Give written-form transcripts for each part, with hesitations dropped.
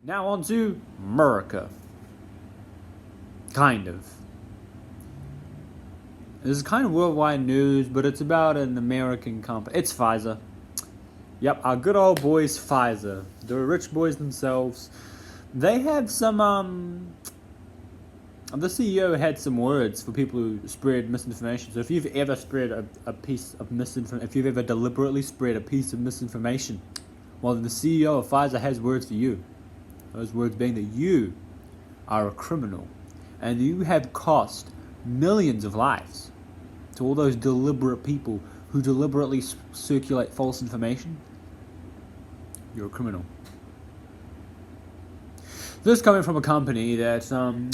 Now on to America. Kind of. This is kind of worldwide news, but it's about an American company. It's Pfizer. Yep, our good old boys Pfizer. The rich boys themselves. They had some, the CEO had some words for people who spread misinformation. So if you've ever spread a piece of misinformation, if you've ever deliberately spread a piece of misinformation, well, then the CEO of Pfizer has words for you. Those words being that you are a criminal and you have cost millions of lives to all those deliberate people who deliberately circulate false information. You're a criminal. This coming from a company that had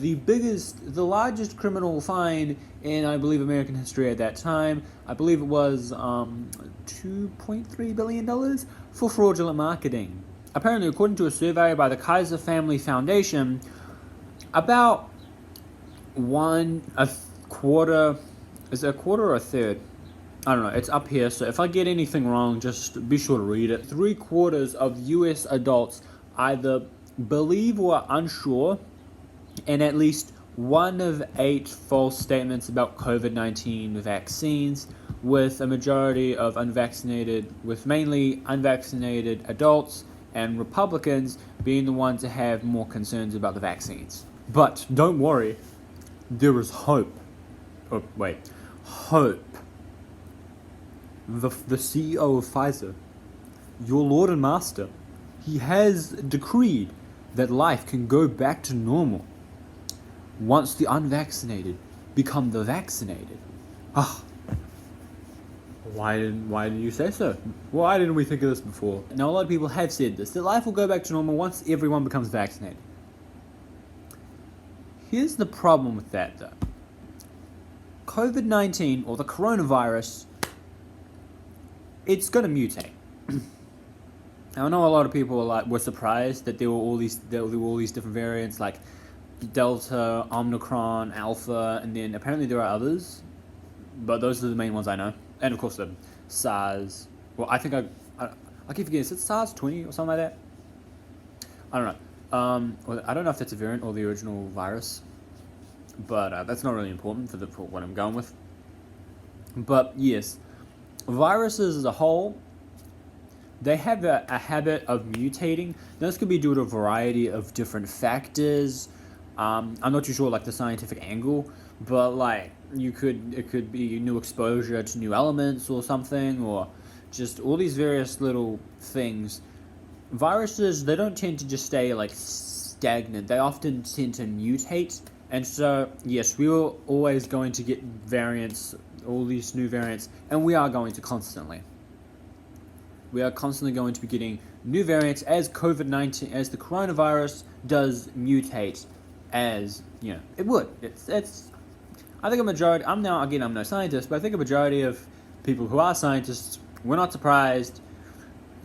the largest criminal fine in, I believe, American history at that time. I believe it was $2.3 billion for fraudulent marketing. Apparently, according to a survey by the Kaiser Family Foundation, about a quarter, is it a quarter or a third? I don't know, it's up here, so if I get anything wrong, just be sure to read it. 3/4 of US adults either believe or are unsure in at least one of 8 false statements about COVID-19 vaccines, with a majority of mainly unvaccinated adults and Republicans being the ones to have more concerns about the vaccines. But don't worry, there is hope. Hope. The CEO of Pfizer, your Lord and Master, he has decreed that life can go back to normal once the unvaccinated become the vaccinated. Why didn't you say so? Why didn't we think of this before? Now, a lot of people have said this, that life will go back to normal once everyone becomes vaccinated. Here's the problem with that, though. COVID-19, or the coronavirus, it's going to mutate. Now, I know a lot of people were surprised that there were all these different variants, like Delta, Omicron, Alpha, and then apparently there are others, but those are the main ones I know. And of course the SARS. Well, I think I keep forgetting. Is it SARS 20 or something like that? I don't know. I don't know if that's a variant or the original virus, but that's not really important for what I'm going with. But yes, viruses as a whole, they have a habit of mutating. Now, this could be due to a variety of different factors. I'm not too sure, the scientific angle, but it could be new exposure to new elements or something, or just all these various little things. Viruses, they don't tend to just stay stagnant. They often tend to mutate, and so yes, we are always going to get variants, all these new variants, and we are going to constantly. We are constantly going to be getting new variants as COVID-19, as the coronavirus does mutate, as it would. It's. I think a majority. I'm no scientist, but I think a majority of people who are scientists were not surprised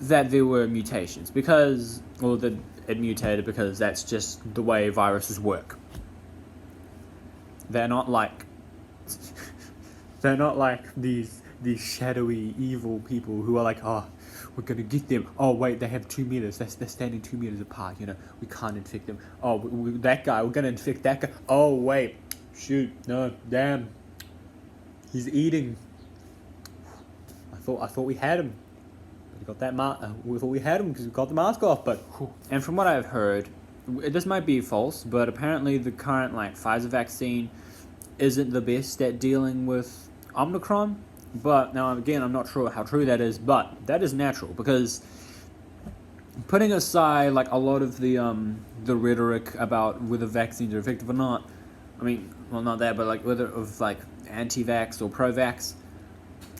that there were mutations that it mutated, because that's just the way viruses work. They're not like these shadowy evil people who are we're gonna get them. Oh wait, they have 2 meters. They're standing 2 meters apart. We can't infect them. Oh, that guy, we're gonna infect that guy. Oh wait, shoot, no, damn, he's eating. I thought we had him. We got that we thought we had him because we got the mask off. But and from what I've heard, this might be false, but apparently the current Pfizer vaccine isn't the best at dealing with Omicron. But now again, I'm not sure how true that is, but that is natural, because putting aside a lot of the rhetoric about whether vaccines are effective or not, I mean, well, not that, but whether of anti-vax or pro-vax,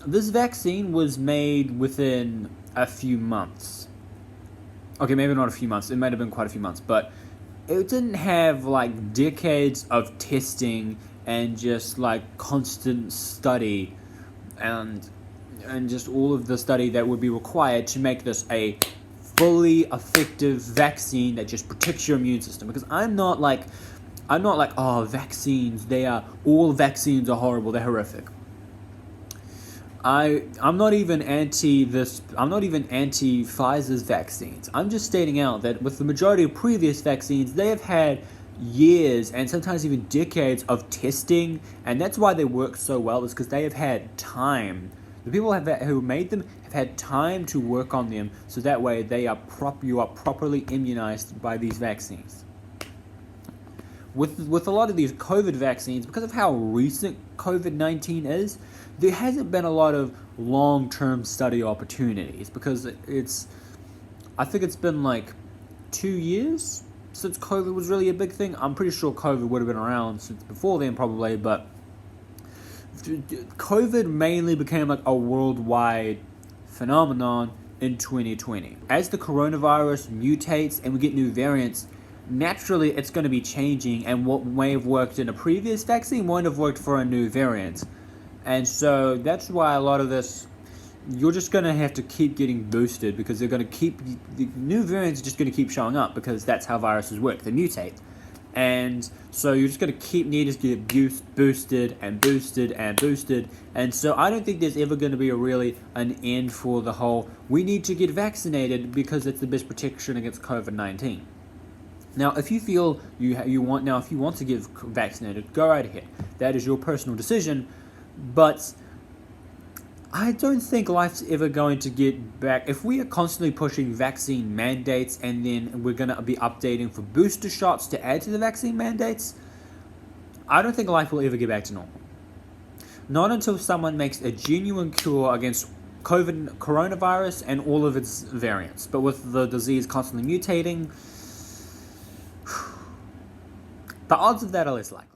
this vaccine was made within a few months. Okay, maybe not a few months. It might have been quite a few months, but it didn't have decades of testing and just constant study and just all of the study that would be required to make this a fully effective vaccine that just protects your immune system. Because I'm not vaccines, all vaccines are horrible, they're horrific. I'm not even anti this. I'm not even anti Pfizer's vaccines. I'm just stating out that with the majority of previous vaccines, they have had years and sometimes even decades of testing, and that's why they work so well. Is because they have had time. The people who made them have had time to work on them, so that way you are properly immunized by these vaccines. With a lot of these COVID vaccines, because of how recent COVID-19 is, there hasn't been a lot of long-term study opportunities because I think it's been like 2 years since COVID was really a big thing. I'm pretty sure COVID would have been around since before then probably, but COVID mainly became like a worldwide phenomenon in 2020. As the coronavirus mutates and we get new variants, naturally it's going to be changing, and what may have worked in a previous vaccine won't have worked for a new variant. And so that's why a lot of this, you're just going to have to keep getting boosted because the new variants are just going to keep showing up because that's how viruses work, they mutate. And so you're just going to keep needing to get boosted and boosted and boosted. And so I don't think there's ever going to be an end for the whole, we need to get vaccinated because it's the best protection against COVID-19. Now, if you feel if you want to get vaccinated, go right ahead. That is your personal decision. But I don't think life's ever going to get back. If we are constantly pushing vaccine mandates and then we're going to be updating for booster shots to add to the vaccine mandates, I don't think life will ever get back to normal. Not until someone makes a genuine cure against coronavirus and all of its variants. But with the disease constantly mutating, the odds of that are less likely.